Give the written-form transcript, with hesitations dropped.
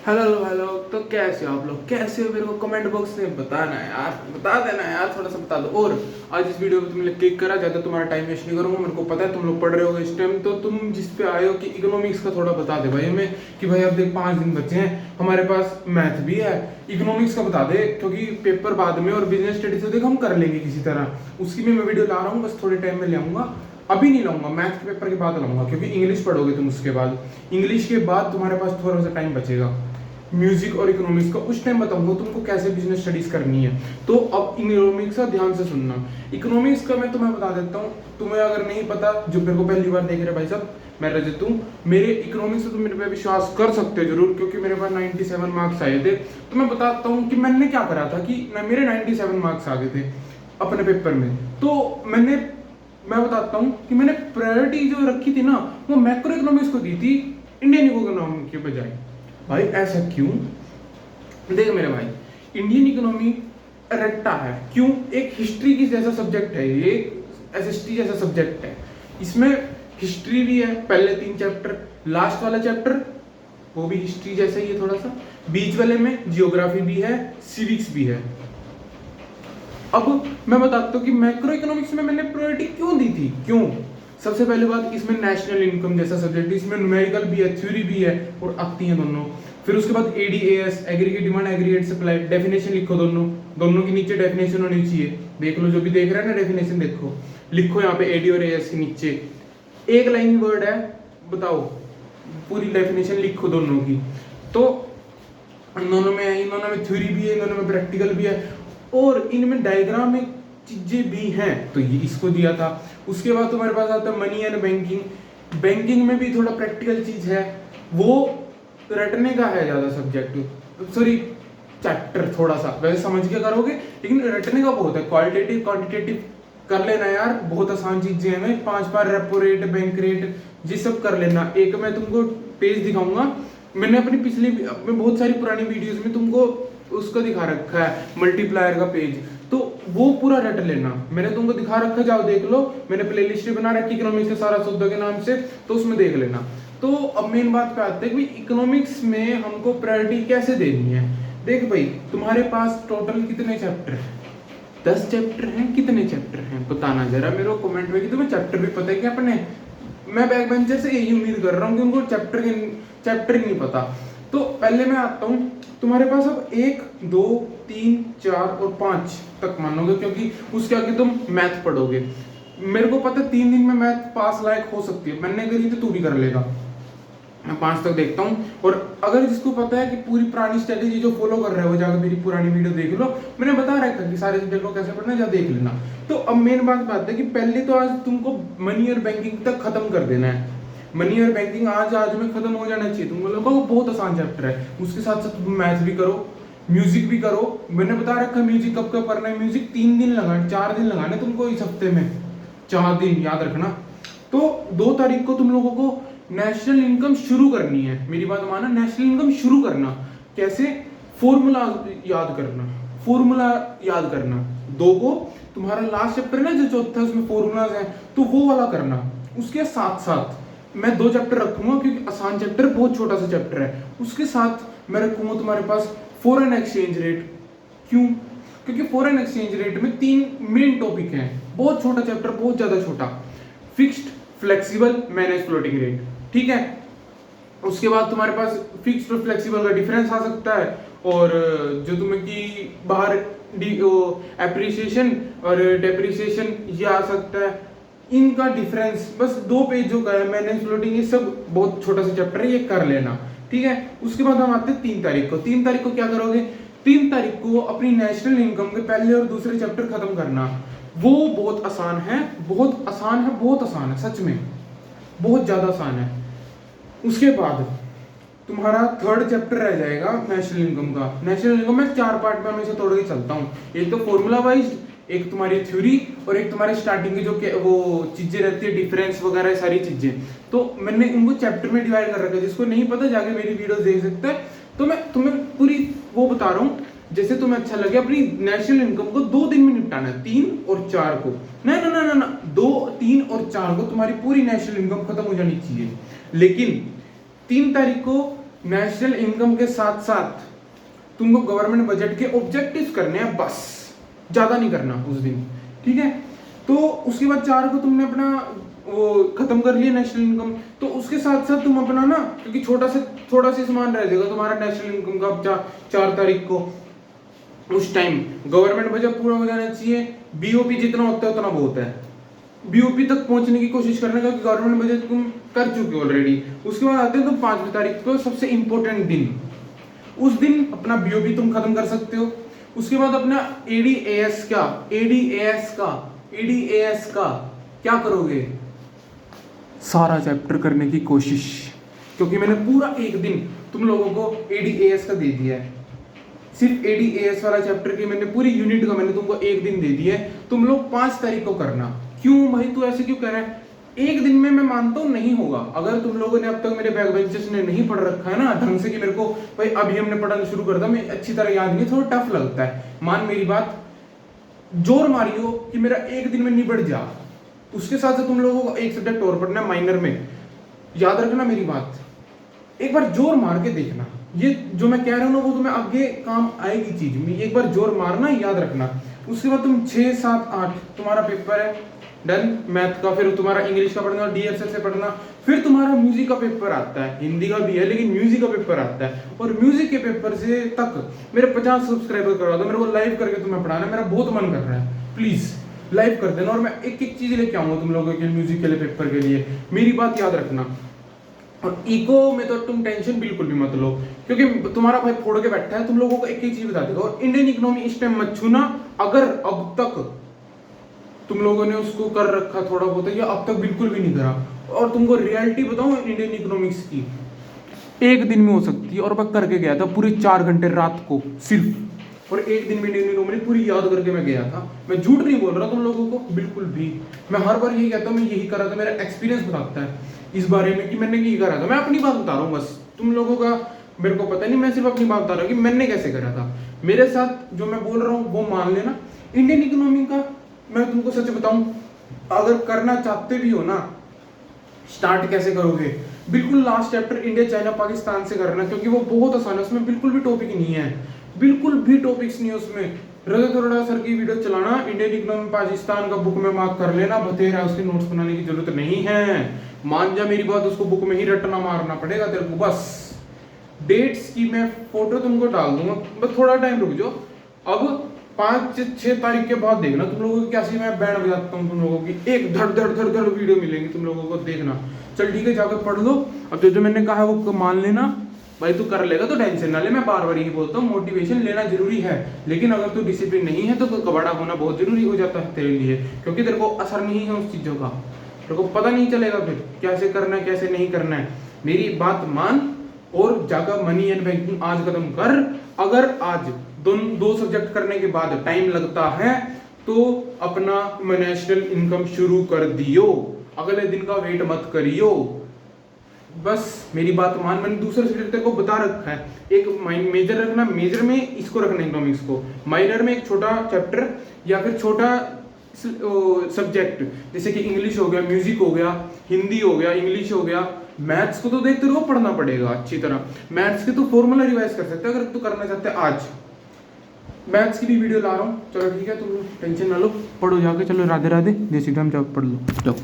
Hello hello. तो कैसे हो आप लोग, कैसे हो? मेरे को कमेंट बॉक्स में बताना है यार, बता देना है यार, थोड़ा सा बता दो। और आज इस वीडियो पे तुमने क्लिक करा, ज़्यादा तुम्हारा टाइम वेस्ट नहीं करूंगा। मेरे को पता है तुम लोग पढ़ रहे हो इस टाइम, तो तुम जिस पे आए हो कि इकोनॉमिक्स का थोड़ा बता दे भाई हमें, कि भाई अब देख 5 दिन बचे हैं, हमारे पास मैथ भी है, इकोनॉमिक्स का बता दे, क्योंकि पेपर बाद में और बिजनेस स्टडीज तो देख हम कर लेंगे किसी तरह। उसकी भी मैं वीडियो ला रहा हूँ, बस थोड़े टाइम में ले आऊंगा। अभी नहीं लाऊंगा, मैथ के पेपर के बाद लाऊंगा, क्योंकि इंग्लिश पढ़ोगे तुम उसके बाद। इंग्लिश के बाद तुम्हारे पास थोड़ा सा टाइम बचेगा म्यूजिक और इकोनॉमिक्स का, उस टाइम बताऊंगा तुमको कैसे बिजनेस स्टडीज करनी है। तो अब इकोनॉमिक्स का ध्यान से सुनना। इकोनॉमिक्स का मैं तुम्हें बता देता हूँ, तुम्हें अगर नहीं पता, जो मेरे को पहली बार देख रहे भाई साहब, मैं रजत हूँ। मेरे इकोनॉमिक्स से तुम मेरे पे विश्वास कर सकते हो जरूर, क्योंकि मेरे पास 97 मार्क्स आए थे। तो मैं बताता हूँ कि मैंने क्या करा था, कि मेरे 97 मार्क्स आ गए थे अपने पेपर में। तो मैं बताता हूँ कि मैंने प्रायोरिटी जो रखी थी ना, वो मैक्रो इकोनॉमिक्स को दी थी, इंडियन इकोनॉमी के बजाय। भाई ऐसा क्यों? देख मेरे भाई, इंडियन इकोनॉमी रट्टा है क्यों? एक हिस्ट्री की जैसा सब्जेक्ट है ये, एसएसटी जैसा सब्जेक्ट है। इसमें हिस्ट्री भी है, पहले 3 चैप्टर, लास्ट वाला चैप्टर वो भी हिस्ट्री जैसा ही है थोड़ा सा, बीच वाले में जियोग्राफी भी है, सिविक्स भी है। अब मैं बताता हूँ कि मैक्रो इकोनॉमिक्स में मैंने प्रायोरिटी क्यों दी थी, क्यों? सबसे पहली बात, इसमें नेशनल इनकम जैसा सब्जेक्ट, इसमें न्यूमेरिकल भी है, थ्योरी भी है, और आती हैं दोनों। फिर उसके बाद ADAS, aggregate demand, aggregate supply, definition लिखो, दोनों दोनों के नीचे डेफिनेशन होनी चाहिए। देख लो, जो भी देख रहा है ना, डेफिनेशन देखो, लिखो यहाँ पे एडी और एएस के नीचे एक लाइन वर्ड है, बताओ पूरी डेफिनेशन लिखो दोनों की। तो इन दोनों में थ्योरी भी है, इन दोनों में प्रैक्टिकल भी है, और इनमें डायग्रामिक चीजें भी हैं, तो ये इसको दिया था। उसके बाद तुम्हारे पास आता है मनी एंड बैंकिंग। बैंकिंग में भी थोड़ा प्रैक्टिकल चीज है, वो रटने का है ज्यादा सब्जेक्ट, सॉरी चैप्टर थोड़ा सा, वैसे समझ के करोगे लेकिन रटने का बहुत है। क्वालिटेटिव क्वांटिटेटिव कर लेना यार, बहुत आसान चीजें हैं। 5 बार रेपो रेट, बैंक रेट, ये सब कर लेना। एक मैं तुमको पेज दिखाऊंगा, मैंने अपनी पिछली अपने बहुत सारी पुरानी वीडियोस में तुमको उसका दिखा रखा है, मल्टीप्लायर का पेज, तो वो पूरा रट लेना। मैंने तुमको दिखा रखा, जाओ देख लो, मैंने प्लेलिस्ट बना रखी इकोनॉमिक्स के सारा सूत्रों के नाम से, तो उसमें देख लेना। तो अब मेन बात पे आते हैं कि इकोनॉमिक्स में हमको प्रायोरिटी कैसे देनी है। देख भाई, तुम्हारे पास टोटल कितने चैप्टर है? 10 चैप्टर हैं। कितने चैप्टर हैं बताना जरा मेरे को कमेंट में, कि तुम्हें चैप्टर भी पता है क्या अपने? मैं बैक बेंचर से यही उम्मीद कर रहा हूँ कि उनको चैप्टर ही नहीं पता। तो पहले मैं आता हूँ, तुम्हारे पास अब 1 2 3 4 और 5 तक मानोगे, क्योंकि उसके आगे तुम मैथ पढ़ोगे। मेरे को पता है 3 दिन में मैथ पास लायक हो सकती है, मैंने करी तो तू भी कर लेगा। मैं 5 तक देखता हूँ। और अगर जिसको पता है कि पूरी पुरानी स्ट्रेटेजी जो फॉलो कर रहा है, वो जाकर मेरी पुरानी वीडियो देख लो, मैंने बता रखा है कि सारे सब्जेक्ट को कैसे पढ़ना है, जा देख लेना। तो अब मेन बात है कि पहले तो आज तुमको मनी और बैंकिंग तक खत्म कर देना है। मनी और बैंकिंग आज में खत्म हो जाना चाहिए। तुम लोगों को बहुत आसान चैप्टर है, उसके साथ साथ तुम मैथ भी करो, म्यूजिक भी करो। मैंने बता रखा है म्यूजिक कब कब करना है। म्यूजिक 3 दिन लगाने, 4 दिन लगाने तुमको इस हफ्ते में, 4 दिन याद रखना। तो 2 तारीख को तुम लोगों को नेशनल इनकम शुरू करनी है। मेरी बात माना, नेशनल इनकम शुरू करना कैसे? फॉर्मूला याद करना, फॉर्मूला याद करना। 2 को तुम्हारा लास्ट चैप्टर है ना जो चौथा, उसमें फॉर्मूलाज है, तो वो वाला करना। उसके साथ साथ मैं 2 चैप्टर रखूंगा, क्योंकि आसान चैप्टर, बहुत छोटा सा चैप्टर है। उसके साथ मैं रखूंगा तुम्हारे पास फॉरेन एक्सचेंज रेट। क्यों? क्योंकि फॉरेन एक्सचेंज रेट में 3 मेन टॉपिक हैं, बहुत छोटा चैप्टर, बहुत ज्यादा छोटा। Fixed, flexible, manage floating rate, ठीक है। उसके बाद तुम्हारे पास फिक्स्ड और फ्लेक्सिबल का डिफरेंस आ सकता है, और जो तुम्हें कि बाहर एप्रिसिएशन और डेप्रिसिएशन ये आ सकता है, इनका डिफरेंस बस 2 पेजों का है। मैनेज फ्लोटिंग, ये सब बहुत छोटा सा चैप्टर है, ये कर लेना, ठीक है। उसके बाद हम आते हैं 3 तारीख को। 3 तारीख को क्या करोगे? 3 तारीख को अपनी नेशनल इनकम के पहले और दूसरे चैप्टर खत्म करना। वो बहुत आसान है, बहुत आसान है, बहुत आसान है, सच में बहुत ज्यादा आसान है। उसके बाद तुम्हारा 3rd चैप्टर रह जाएगा नेशनल इनकम का। नेशनल इनकम में 4 पार्ट में हमेशा तोड़ के चलता हूँ। एक तो फॉर्मूला वाइज, एक तुम्हारी थ्योरी, और एक तुम्हारे स्टार्टिंग की जो वो चीजें रहती है, डिफरेंस वगैरह सारी चीजें। तो मैंने उनको चैप्टर में डिवाइड कर रखा है, जिसको नहीं पता जाके मेरी वीडियो देख सकता है। तो मैं तुम्हें पूरी वो बता रहा हूँ, जैसे तुम्हें अच्छा लगे। अपनी नेशनल इनकम को 2 दिन में निपटाना है, 3 और 4 को। ना ना ना ना 2 3 और 4 को तुम्हारी पूरी नेशनल इनकम खत्म हो जानी चाहिए। लेकिन 3 तारीख को नेशनल इनकम के साथ साथ तुमको गवर्नमेंट बजट के ऑब्जेक्टिव्स करने हैं, बस ज्यादा नहीं करना उस दिन, ठीक है। तो उसके बाद 4 को तुमने अपना वो खत्म कर लिया नेशनल इनकम, तो उसके साथ साथ तुम अपना ना, क्योंकि थोड़ा सा सामान रह जाएगा तुम्हारा नेशनल इनकम का 4 तारीख को, उस टाइम गवर्नमेंट बजट पूरा हो जाना चाहिए। बीओपी जितना होता है उतना बहुत है, बीओपी तक पहुंचने की कोशिश करने का, गवर्नमेंट बजट तुम कर चुके हो ऑलरेडी। उसके बाद आते हैं तुम 5 तारीख को, सबसे इंपॉर्टेंट दिन, उस दिन अपना बीओपी तुम खत्म कर सकते हो। उसके बाद अपना एडीएएस का क्या करोगे, सारा चैप्टर करने की कोशिश, क्योंकि मैंने पूरा एक दिन तुम लोगों को एडीएएस का दे दिया है। सिर्फ एडीएएस वाला चैप्टर की मैंने पूरी यूनिट का मैंने तुमको एक दिन दे दिया है, तुम लोग 5 तारीख को करना। क्यों भाई तू ऐसे क्यों कर रहा है? एक दिन में मैं मानता हूँ नहीं होगा, अगर तुम लोगों ने अब तक मेरे बैक बेंचर्स ने नहीं पढ़ रखा है ना ढंग से, कि मेरे को भाई अभी हमने पढ़ना शुरू कर दिया, मैं अच्छी तरह याद नहीं, थोड़ा टफ लगता है, मान मेरी बात, जोर मारियो कि मेरा एक दिन में निबट जा। उसके साथ तुम लोगों को एक सब्जेक्ट और पढ़ना है माइनर में, याद रखना मेरी बात, एक बार जोर मार के देखना, ये जो मैं कह रहा हूँ ना वो तुम्हें आगे काम आएगी चीज, एक बार जोर मारना, याद रखना। उसके बाद तुम 6, 7, 8 तुम्हारा पेपर है डन मैथ का, फिर तुम्हारा इंग्लिश का पढ़ना, डीएसएल से पढ़ना, फिर तुम्हारा म्यूजिक का पेपर आता है, हिंदी का भी है लेकिन म्यूजिक का पेपर आता है। और म्यूजिक के पेपर से तक मेरे 50 सब्सक्राइबर करवा दो, मेरे को लाइव करके तुम्हें पढ़ाना, मेरा बहुत मन कर रहा है, प्लीज लाइव कर देना, और मैं एक एक चीज लेके आऊंगा तुम लोगों के म्यूजिक के लिए पेपर के लिए, मेरी बात याद रखना। और इको में तो तुम टेंशन बिल्कुल भी मत लो, क्योंकि तुम्हारा भाई फोड़ के बैठा है, तुम लोगों को एक एक चीज बता देगा। और इंडियन इकोनॉमी इस टाइम मत छूना, अगर अब तक तुम लोगों ने उसको कर रखा थोड़ा बहुत, या अब तक बिल्कुल भी नहीं करा। और तुमको रियलिटी बताऊं इंडियन इकोनॉमिक्स की, एक दिन में हो सकती है, और मैं करके गया था पूरे 4 घंटे रात को सिर्फ, और एक दिन में इंडियन इकोनॉमी पूरी याद करके मैं गया था। मैं झूठ नहीं बोल रहा तुम लोगों को बिल्कुल भी, मैं हर बार यही कहता हूँ, मैं यही करा था, मेरा एक्सपीरियंस बताता है इस बारे में कि मैंने यही करा था। मैं अपनी बात बता रहा हूँ बस, तुम लोगों का मेरे को पता नहीं, मैं सिर्फ अपनी बात बता रहा हूँ कि मैंने कैसे करा था। मेरे साथ जो मैं बोल रहा हूँ वो मान लेना। इंडियन इकोनॉमी का मैं तुमको सच बताऊं, अगर करना चाहते भी हो ना, स्टार्ट कैसे करोगे, बिल्कुल last chapter India China Pakistan से करना, क्योंकि वो बहुत आसान है, उसमें बिल्कुल भी टॉपिक नहीं है, बिल्कुल भी टॉपिक्स नहीं है उसमें। रजत अरोड़ा सर की वीडियो चलाना, इंडियन इकोनॉमी पाकिस्तान का बुक में मार्क कर लेना, बतेरा, उसके नोट्स बनाने की जरूरत नहीं है, मान जा मेरी बात, उसको बुक में ही रटना मारना पड़ेगा तेरे को बस। डेट्स की मैं फोटो तुमको डाल दूंगा, बस थोड़ा टाइम रुक जाओ। अब 5-6 तारीख के बाद देखना तुम लोगों की कैसी मैं बैंड बजाता हूँ, तुम लोगों की एक धड़ धड़ धड़ धड़ वीडियो मिलेंगी तुम लोगों को, देखना। चल ठीक है, जाकर पढ़ लो। अब जो मैंने कहा है वो मान लेना भाई, तू कर लेगा तो टेंशन ना ले। मैं बार बार यही बोलता हूँ, मोटिवेशन लेना जरूरी है, लेकिन अगर तू डिसिप्लिन नहीं है तो कबाड़ा होना बहुत जरूरी हो जाता है तेरे लिए, क्योंकि तेरे को असर नहीं है उस चीजों का, तेरे को पता नहीं चलेगा फिर कैसे करना है कैसे नहीं करना है। मेरी बात मान और जाकर मनी एंड बैंकिंग आज खत्म कर। अगर आज दो सब्जेक्ट करने के बाद टाइम लगता है तो अपना नेशनल इनकम शुरू कर दियो, अगले दिन का वेट मत करियो, बस मेरी बात मान। मैंने दूसरे सब्जेक्ट को बता रखा है, एक मेजर रखना, मेजर में इसको रखना इकोनॉमिक्स को, माइनर में एक छोटा चैप्टर या फिर छोटा सब्जेक्ट, जैसे कि इंग्लिश हो गया, म्यूजिक हो गया, हिंदी हो गया, इंग्लिश हो गया। मैथ्स को तो देखते रहो, पढ़ना पड़ेगा अच्छी तरह, मैथ्स के तो फॉर्मूला रिवाइज कर सकते हो अगर तू करना चाहते हैं। आज मैथ्स की भी वीडियो ला रहा हूँ, चलो ठीक है, तुम टेंशन ना लो, पढ़ो जाके, चलो राधे राधे, जय श्री राम, जाओ पढ़ लो जाओ।